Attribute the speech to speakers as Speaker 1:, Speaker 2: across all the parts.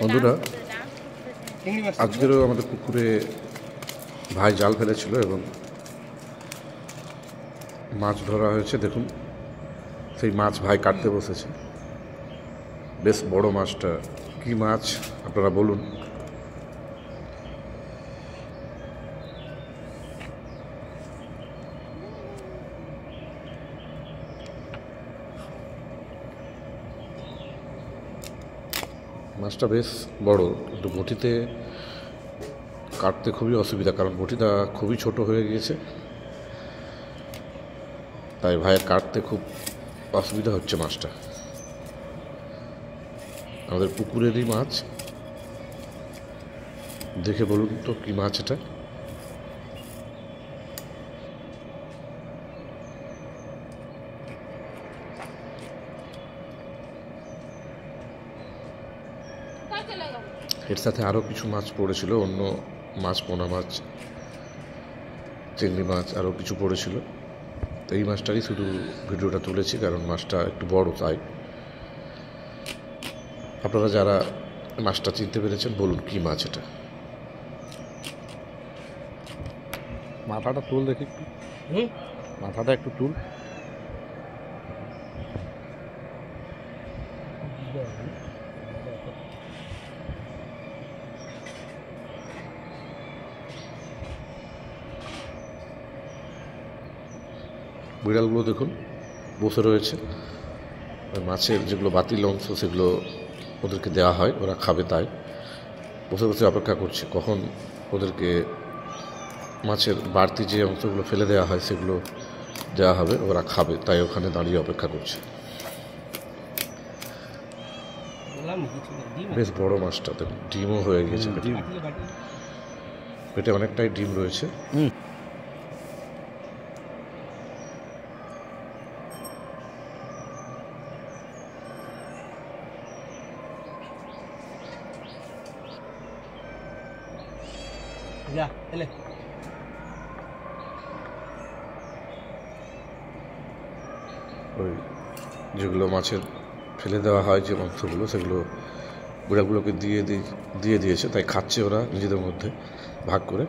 Speaker 1: বন্ধুরা, আজকেরও আমাদের পুকুরে ভাই জাল ফেলেছিল এবং মাছ ধরা হয়েছে। দেখুন, সেই মাছ ভাই কাটতে বসেছে। বেশ বড় মাছটা। কি মাছ আপনারা বলুন। মাছটা বেশ বড়, কিন্তু বটিতে কাটতে খুবই অসুবিধা, কারণ বটিটা খুবই ছোট হয়ে গিয়েছে। তাই ভাইয়ের কাটতে খুব অসুবিধা হচ্ছে মাছটা। আমাদের পুকুরেরই মাছ। দেখে বলুন তো কি মাছ এটা। এর সাথে আরও কিছু মাছ পড়েছিল, অন্য মাছ, পোনা মাছ, চিংড়ি মাছ, আরও কিছু পড়েছিল। তো এই মাছটারই শুধু ভিডিওটা তুলেছি, কারণ মাছটা একটু বড়। তাই আপনারা যারা মাছটা চিনতে পেরেছেন বলুন কি মাছ এটা। মাথাটা তুল দেখি একটু, মাথাটা একটু তুল। বিড়ালগুলো দেখুন বসে রয়েছে। মাছের যেগুলো বাতিল অংশ সেগুলো ওদেরকে দেওয়া হয়, ওরা খাবে। তাই বসে বসে অপেক্ষা করছে কখন ওদেরকে মাছের বাড়তি যে অংশগুলো ফেলে দেওয়া হয় সেগুলো দেওয়া হবে, ওরা খাবে। তাই ওখানে দাঁড়িয়ে অপেক্ষা করছে। বেশ বড় মাছটা, দেখুন ডিমও হয়ে গেছে। পেটে অনেকটাই ডিম রয়েছে। ওই যেগুলো মাছের ফেলে দেওয়া হয় যে অংশগুলো, সেগুলো বিড়ালগুলোকে দিয়ে দিয়েছে। তাই খাচ্ছে ওরা নিজেদের মধ্যে ভাগ করে।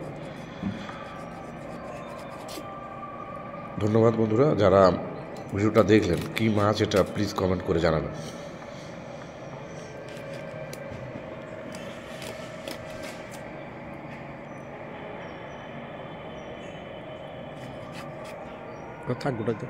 Speaker 1: ধন্যবাদ বন্ধুরা, যারা ভিডিওটা দেখলেন। কি মাছ এটা প্লিজ কমেন্ট করে জানাবেন। থাক গোটাতে।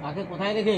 Speaker 2: আগে কোথায় রেখে